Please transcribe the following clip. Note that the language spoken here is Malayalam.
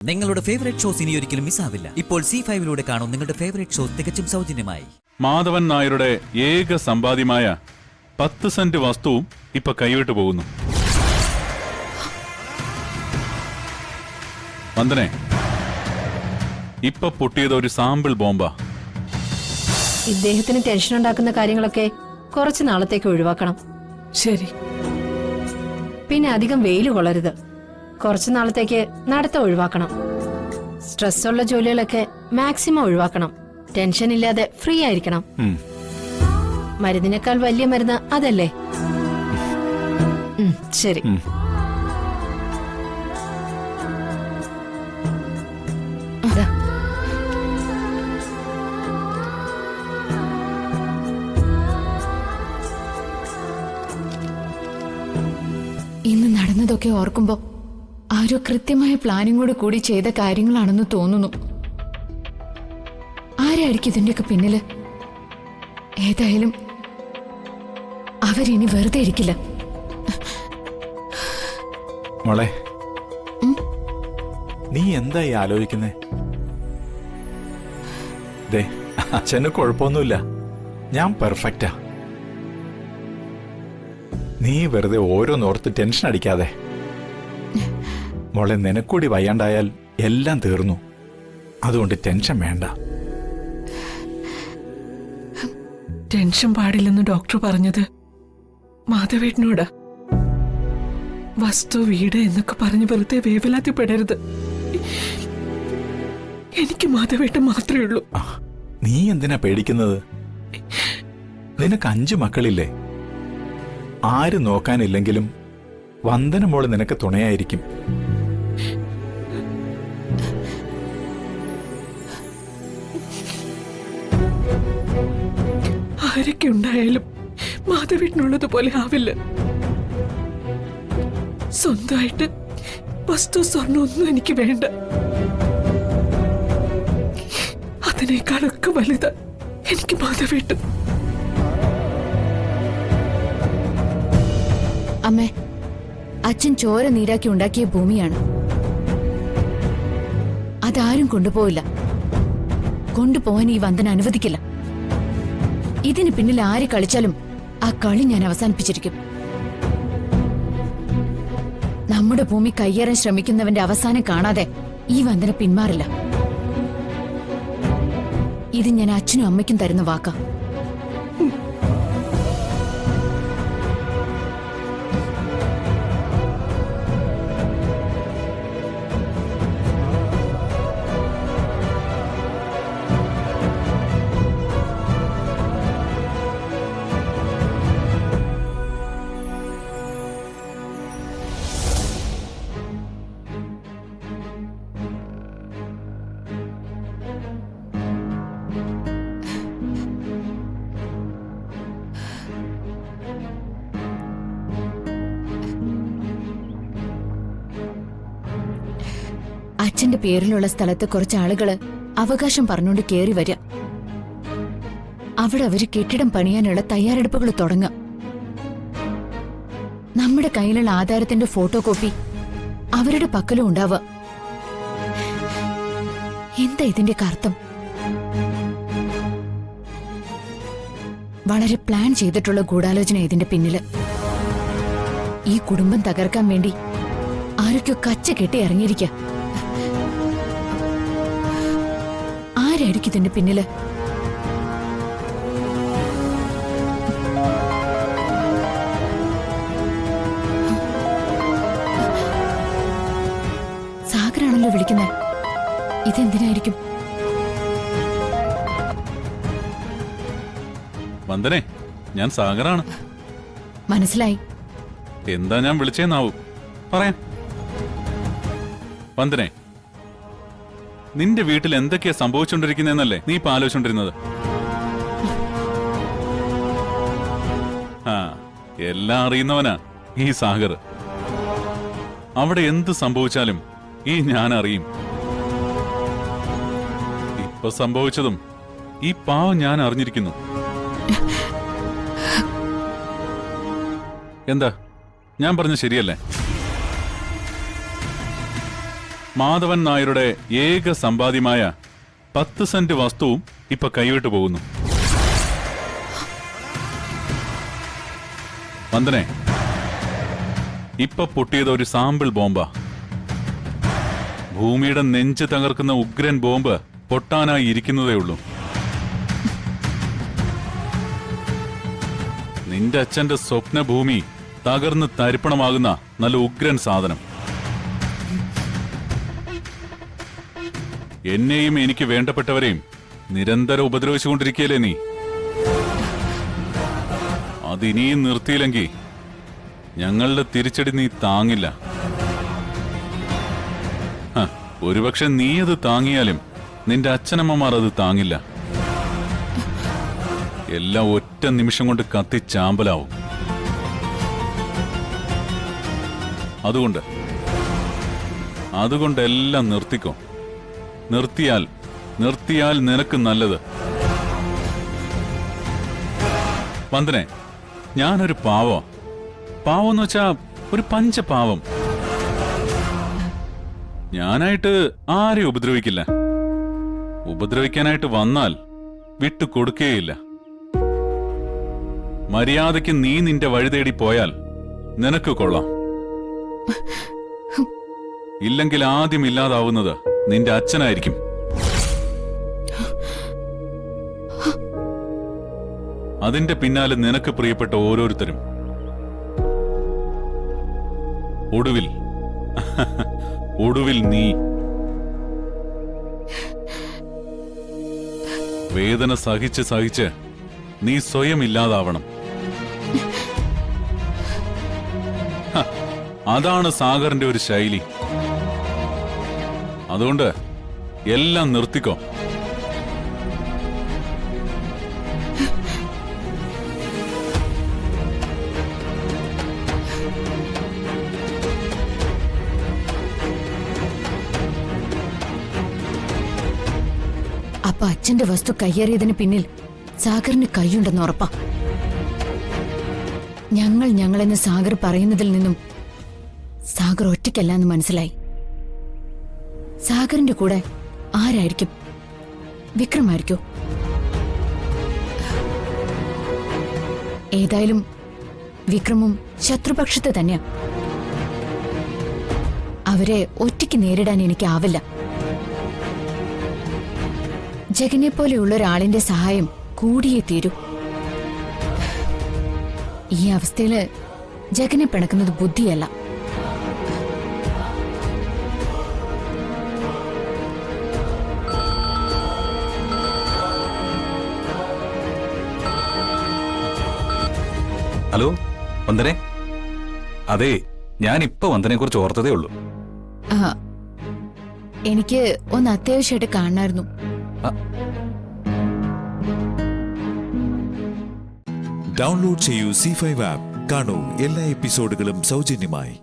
നിങ്ങളുടെ ഫേവറേറ്റ് ഷോസ് ഇനി ഒരിക്കലും മിസ്സാവില്ല. ഇപ്പോൾ C5 കാണും നിങ്ങളുടെ ഫേവറേറ്റ് ഷോസ് തികച്ചും സൗജന്യമായി. മാധവൻ നായരുടെ ഏക സമ്പാദ്യമായ 10 സെന്റ് വസ്തുവും ഇപ്പൊ കൈവിട്ടു പോകുന്നു. വന്ദനെ, ഇപ്പൊ പൊട്ടിയത് ഒരു സാമ്പിൾ ബോംബാ. ഇദ്ദേഹത്തിന് ടെൻഷൻ ഉണ്ടാക്കുന്ന കാര്യങ്ങളൊക്കെ കുറച്ചു നാളത്തേക്ക് ഒഴിവാക്കണം. ശരി. പിന്നെ അധികം വെയിൽ കൊള്ളരുത്. കുറച്ചു നാളത്തേക്ക് നടത്തം ഒഴിവാക്കണം. സ്ട്രെസ്സുള്ള ജോലികളൊക്കെ മാക്സിമം ഒഴിവാക്കണം. ടെൻഷൻ ഇല്ലാതെ ഫ്രീ ആയിരിക്കണം. മരുന്നിനേക്കാൾ വലിയ മരുന്ന് അതല്ലേ? ശരി. ഇന്ന് നടന്നതൊക്കെ ഓർക്കുമ്പോ ആരോ കൃത്യമായ പ്ലാനിങ്ങോട് കൂടി ചെയ്ത കാര്യങ്ങളാണെന്ന് തോന്നുന്നു. ആരായിരിക്കും ഇതിന്റെയൊക്കെ പിന്നില്? ഏതായാലും അവരിനി വെറുതെ ഇരിക്കില്ല. മോളെ, നീ എന്തായി ആലോചിക്കുന്നേ? ദേ, അച്ഛന് കുഴപ്പമൊന്നുമില്ല. ഞാൻ പെർഫെക്റ്റാ. നീ വെറുതെ ഓരോന്നോർത്ത് ടെൻഷൻ അടിക്കാതെ. മോളെ, നിനക്കൂടി വയ്യാണ്ടായാൽ എല്ലാം തീർന്നു. അതുകൊണ്ട് ടെൻഷൻ വേണ്ട. ടെൻഷൻ പാടില്ലെന്ന് ഡോക്ടർ പറഞ്ഞത് മാധവേട്ടനോടാ. വസ്തു വീട് എന്നൊക്കെ പറഞ്ഞ് വെറുതെ വേവലാതിപ്പെടരുത്. എനിക്ക് മാധവേട്ടൻ മാത്രമേ ഉള്ളൂ. നീ എന്തിനാ പേടിക്കുന്നത്? നിനക്ക് 5 മക്കളില്ലേ? ആര് നോക്കാനില്ലെങ്കിലും വന്ദന മോള് നിനക്ക് തുണയായിരിക്കും. ആരൊക്കെ ഉണ്ടായാലും മാധവേട്ടനുള്ളതുപോലെ ആവില്ല. സ്വന്തമായിട്ട് വസ്തു സ്വർണ്ണമൊന്നും എനിക്ക് വേണ്ട. അതിനേക്കാളൊക്കെ വലുതാ എനിക്ക് മാധവേട്ടൻ. അമ്മേ, അച്ഛൻ ചോര നീരാക്കി ഉണ്ടാക്കിയ ഭൂമിയാണ്. അതാരും കൊണ്ടുപോയില്ല. കൊണ്ടുപോവാൻ ഈ വന്ദന അനുവദിക്കില്ല. ഇതിന് പിന്നിൽ ആര് കളിച്ചാലും ആ കളി ഞാൻ അവസാനിപ്പിച്ചിരിക്കും. നമ്മുടെ ഭൂമി കയ്യേറാൻ ശ്രമിക്കുന്നവന്റെ അവസാനം കാണാതെ ഈ വന്ദന പിന്മാറില്ല. ഇത് ഞാൻ അച്ഛനും അമ്മയ്ക്കും തരുന്ന വാക്കാ. അച്ഛന്റെ പേരിലുള്ള സ്ഥലത്ത് കുറച്ച് ആളുകള് അവകാശം പറഞ്ഞുകൊണ്ട് കേറി വരിക. അവിടെ അവര് കെട്ടിടം പണിയാനുള്ള തയ്യാറെടുപ്പുകൾ തുടങ്ങുക. നമ്മുടെ കയ്യിലുള്ള ആധാരത്തിന്റെ ഫോട്ടോ കോപ്പി അവരുടെ പക്കലും ഉണ്ടാവുക. എന്താ ഇതിന്റെ അർത്ഥം? വളരെ പ്ലാൻ ചെയ്തിട്ടുള്ള ഗൂഢാലോചന ഇതിന്റെ പിന്നില്. ഈ കുടുംബം തകർക്കാൻ വേണ്ടി ആരൊക്കെ കച്ച കെട്ടി ഇറങ്ങിയിരിക്ക. ആരായിരിക്കും ഇതിന്റെ പിന്നില്? സാഗറാണല്ലോ വിളിക്കുന്നത്. ഇതെന്തിനായിരിക്കും? വന്ദനെ, ഞാൻ സാഗറാണ്. മനസ്സിലായി. എന്താ ഞാൻ വിളിച്ചേന്നാവും പറയാം. വന്ദനെ, നിന്റെ വീട്ടിൽ എന്തൊക്കെയാ സംഭവിച്ചുകൊണ്ടിരിക്കുന്നതെന്നല്ലേ നീ ഇപ്പൊ ആലോചിച്ചോണ്ടിരുന്നത്? എല്ലാം അറിയുന്നവനാ ഈ സാഗർ. അവിടെ എന്ത് സംഭവിച്ചാലും ഈ ഞാൻ അറിയും. ഇപ്പൊ സംഭവിച്ചതും ഈ പാവം ഞാൻ അറിഞ്ഞിരിക്കുന്നു. എന്താ ഞാൻ പറഞ്ഞ ശരിയല്ലേ? മാധവൻ നായരുടെ ഏക സമ്പാദ്യമായ 10 സെന്റ് വസ്തുവും ഇപ്പൊ കൈവിട്ടു പോകുന്നു. വന്ദനെ, ഇപ്പൊ പൊട്ടിയത് ഒരു സാമ്പിൾ ബോംബാ. ഭൂമിയുടെ നെഞ്ച് തകർക്കുന്ന ഉഗ്രൻ ബോംബ് പൊട്ടാനായി ഇരിക്കുന്നതേ ഉള്ളൂ. നിന്റെ അച്ഛന്റെ സ്വപ്നഭൂമി തകർന്ന് തരിപ്പണമാകുന്ന നല്ല ഉഗ്രൻ സാധനം. എന്നെയും എനിക്ക് വേണ്ടപ്പെട്ടവരെയും നിരന്തരം ഉപദ്രവിച്ചുകൊണ്ടിരിക്കുകയല്ലേ നീ? അതിനിയും നിർത്തിയില്ലെങ്കിൽ ഞങ്ങളുടെ തിരിച്ചടി നീ താങ്ങില്ല. ഒരുപക്ഷെ നീ അത് താങ്ങിയാലും നിന്റെ അച്ഛനമ്മമാർ അത് താങ്ങില്ല. എല്ലാം ഒറ്റ നിമിഷം കൊണ്ട് കത്തിച്ചാമ്പലാവും. അതുകൊണ്ടെല്ലാം നിർത്തിക്കോ. നിർത്തിയാൽ നിനക്ക് നല്ലത്. വന്ദനെ, ഞാനൊരു പാവമെന്ന് വെച്ചാ ഒരു പഞ്ചപാവം. ഞാനായിട്ട് ആരെയും ഉപദ്രവിക്കില്ല. ഉപദ്രവിക്കാനായിട്ട് വന്നാൽ വിട്ടു കൊടുക്കുകയില്ല. മര്യാദയ്ക്ക് നീ നിന്റെ വഴി തേടി പോയാൽ നിനക്ക് കൊള്ളാം. ഇല്ലെങ്കിൽ ആദ്യം ഇല്ലാതാവുന്നത് നിന്റെ അച്ഛനായിരിക്കും. അതിന്റെ പിന്നാലെ നിനക്ക് പ്രിയപ്പെട്ട ഓരോരുത്തരും. ഒടുവിൽ നീ. വേദന സഹിച്ച് നീ സ്വയം ഇല്ലാതാവണം. അതാണ് സാഗറിന്റെ ഒരു ശൈലി. അതുകൊണ്ട് എല്ലാം നിർത്തിക്കോ. അപ്പൊ അച്ഛന്റെ വസ്തു കയ്യേറിയതിന് പിന്നിൽ സാഗറിന് കൈയുണ്ടെന്ന് ഉറപ്പാ. ഞങ്ങളെന്ന് സാഗർ പറയുന്നതിൽ നിന്നും സാഗർ ഒറ്റയ്ക്കല്ലാന്ന് മനസ്സിലായി. സാഗറിന്റെ കൂടെ ആരായിരിക്കും? വിക്രമായിരിക്കോ? ഏതായാലും വിക്രമും ശത്രുപക്ഷത്ത് തന്നെയാ. അവരെ ഒറ്റയ്ക്ക് നേരിടാൻ എനിക്കാവില്ല. ജഗനെ പോലെയുള്ള ഒരാളിന്റെ സഹായം കൂടിയേ തീരൂ. ഈ അവസ്ഥയില് ജഗനെ പിണക്കുന്നത് ബുദ്ധിയല്ല. ഹലോ വന്ദനെ. അതെ, ഞാനിപ്പോ വന്ദനെ കുറിച്ച് ഓർത്തതേ ഉള്ളൂ. എനിക്ക് ഒന്ന് അത്യാവശ്യമായിട്ട് കാണാമായിരുന്നു. ഡൗൺലോഡ് ചെയ്യൂ C5 ആപ്പ്. കാണൂ എല്ലാ എപ്പിസോഡുകളും സൗജന്യമായി.